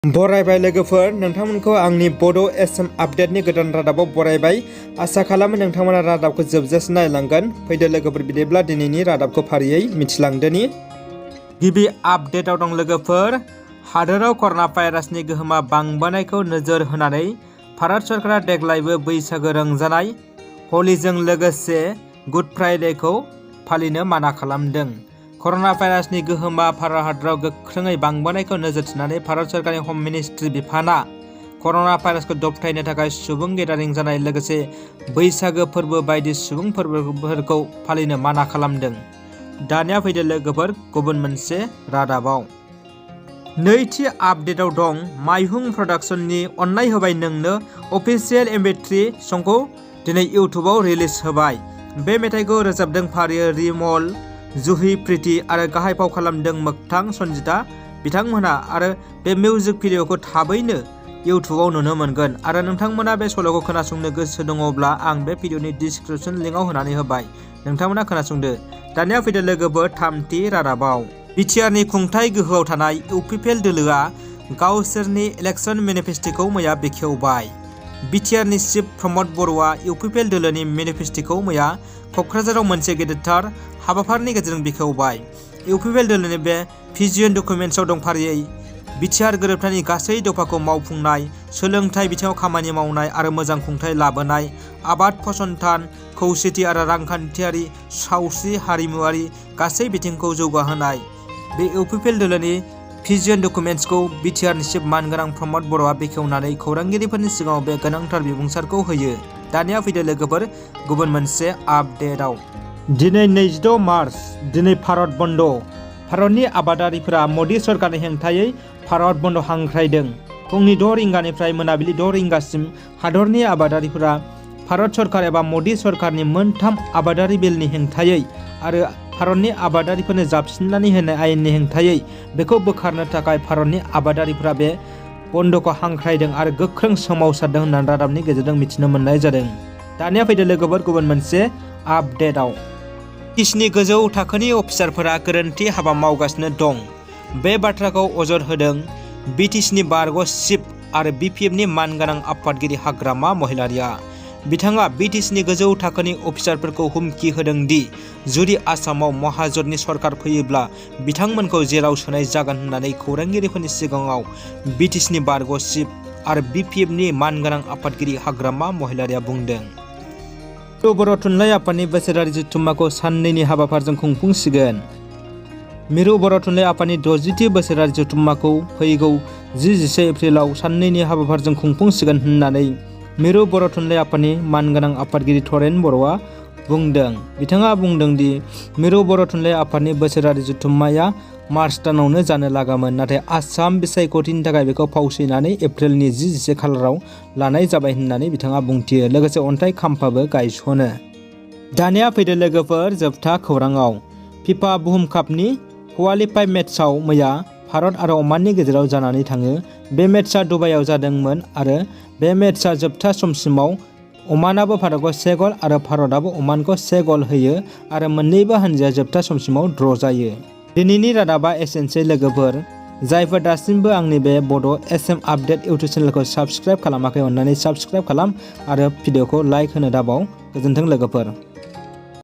बरायबाय लोगोफोर, नोंथांमोनखौ आंनि बड' एसएम आपडेटनि गोदान रादाबाव बरायबाय। आसा खालामो नोंथांमोना रादाबखौ जोबजासिम नायलांगोन। फैदो लोगोफोर, बिदिब्ला दिनैनि रादाबखौ फारियै मिथिलांदोनि। गिबि आपडेटआव दं लोगोफोर, हादोराव कर'ना भाइरासनि गोहोमा बांबोनायखौ नोजोर होनानै भारत सरकारा देग्लायबो बैसागो रंजानाय हलिजों लोगोसे गुड फ्राइडेखौ फालिनो माना खालामदों। कर'ना भाइरासनि गोहोमा भारत हादराव गोख्रोङै बांबोनायखौ नोजोर थिनानै भारत सरकारनि हम मिनिस्ट्रि बिफाना कर'ना भाइरासखौ दबथायनो थाखाय सुबुं गेदारिं जानाय लोगोसे बैसागो फोरबो बायदि सुबुं फोरबोफोरखौ फालिनो माना खालामदों। दानिया फैदो लोगोफोर गुबुन मोनसे रादाबाव। नैथि आपडेटआव दं, माइहुं प्रडाक्शननि अननाय होबाय नोंनो अफिसियेल MP3 संखौ दिनै इउटुबाव रिलिज होबाय। बे मेथाइखौ रोजाबदों फारियै रिमल, जुहि प्रीति आरो गाहाय फाव खालामदों मोगथां सन्जिता बिथांमोनहा आरो बे मिउजिक भिडिअखौ थाबैनो इउटुबाव नुनो मोनगोन। आरो नोंथांमोना बे सल'खौ खोनासंनो गोसो दङब्ला आं बे भिडिअनि डिसक्रिपसन लिंकआव होनानै होबाय, नोंथांमोना खोनासंदो। दानिया फैदो लोगोफोर थामथि रादाबाव। बिटिआरनि खुंथाय गोहोआव थानाय इउपिपिएल दोलोआ गावसोरनि इलेक्शन मेनिफेस्ट'खौ मैया बेखेवबाय। बिटिआरनि चिफ प्रमद बर'आ इउपिपिएल दोलोनि मेनिफेस्ट'खौ मैया क'क्राझाराव मोनसे गेदेरथार हाबाफारिनि गेजेरजों बेखेवबाय। इउपिपिएल दोलोनि बे भिजन डकुमेन्ट्सआव दं फारियै बिटिआर गोरोबथानि गासै दफाखौ मावफुंनाय, सोलोंथाइ बिथिङाव खामानि मावनाय आरो मोजां खुंथाय लाबोनाय, आबाद फसंथान, खौसेथि आरो रांखान्थियारि, सावस्रि, हारिमुआरि गासै बिथिंखौ जौगाहोनाय। बे इउपिपिएल दोलोनि भिजन डकुमेन्ट्सखौ बिटिआरनि चिफ मानगोनां प्रमद बर'आ बेखेवनानै खौरांगिरिफोरनि सिगाङाव बे गोनांथार बिबुंसारखौ होयो। दानिया फैदो लोगोफोर गुबुन मोनसे आपडेटआव। दिनै 26 मार्च, दिनै भारत बन्द'। भारतनि आबादारिफोरा मदि सरकारनि हेंथायै भारत बन्द' हांख्रायदों। फुंनि 6 रिंगानिफ्राय मोनाबिलि 6 रिंगासिम हादरनि आबादारिफोरा भारत सरकार एबा मदि सरकारनि मोनथाम आबादारि बिलनि हेंथायै आरो भारतनि आबादारिफोरनो जाबसिननानै होनाय आयेननि हेंथायै बेखौ बोखारनो थाखाय भारतनि आबादारिफोरा बे बन्द'खौ हांख्रायदों आरो गोख्रों सोमावसारदों होननानै रादाबनि गेजेरजों मिथिनो मोननाय जादों। दानिया फैदो लोगोफोर गुबुन मोनसे आपडेटआव। बिटिसिनि गोजौ थाखोनि अफिसारफोरा गोरोन्थि हाबा मावगासिनो दं। बे बाथ्राखौ अजद होदों बिटिसिनि बारग' चिफ आरो बिपिएफनि मानगोनां आफादगिरि हाग्रामा महिलारिया। बिथाङा बिटिसिनि गोजौ थाखोनि अफिसारफोरखौ हुमखि होदों दि जुदि आसामाव महाजननि सरकार फैयोब्ला बिथांमोनखौ जेलाव सोनाय जागोन होननानै खौरांगिरिफोरनि सिगाङाव बिटिसिनि बारग' चिफ आरो बिपिएफनि मानगोनां आफादगिरि हाग्रामा महिलारिया बुंदों। मिरु बर' थुनलाइ आफादनि बोसोरारि जथुम्माखौ साननैनि हाबाफारिजों खुंफुंसिगोन। मिरु बर' थुनलाइ आफादनि 60थि बोसोरारि जथुम्माखौ फैगौ 10-11 एप्रिलाव साननैनि हाबाफारिजों खुंफुंसिगोन होननानै मिरु बर' थुनलाइ आफादनि मानगोनां आफादगिरि तरेन बर'आ बुंदों। बिथाङा बुंदों दि मिरु बर' थुनलाइ आफादनि बोसोरारि जथुम्माया मार्च दानावनो जानो लागामोन, नाथाय आसाम बिसायख'थिनि थाखाय बेखौ फावसयनानै एप्रिलनि 10-11 खालाराव लानाय जाबाय होननानै बिथाङा बुंथियो, लोगोसे अन्थाइ खाम्फाबो गायसनो। दानिया फैदो लोगोफोर जोबथा खौराङाव। फिफा बुहुम कापनि क्वालिफाइ मेट्सआव मैया भारत आरो अमाननि गेजेराव जानानै थाङो। बे मेट्सआ दुबाइआव जादोंमोन आरो बे मेट्सआ जोबथा समसिमाव अमानाबो भारतखौ 1 गल आरो भारतआबो अमानखौ 1 गल होयो आरो मोन्नैबो हानजाया जोबथा समसिमाव ड्र' जायो। दिनैनि रादाबा एसेनोसै लोगोफोर। जायफोर दासिमबो आंनि बे बड' एसएम आपडेट इउटुब चेनेलखौ साबस्क्राइब खालामाखै, अननानै साबस्क्राइब खालाम आरो भिडिअखौ लाइक होनो दाबाव। गोजोन्थों लोगोफोर।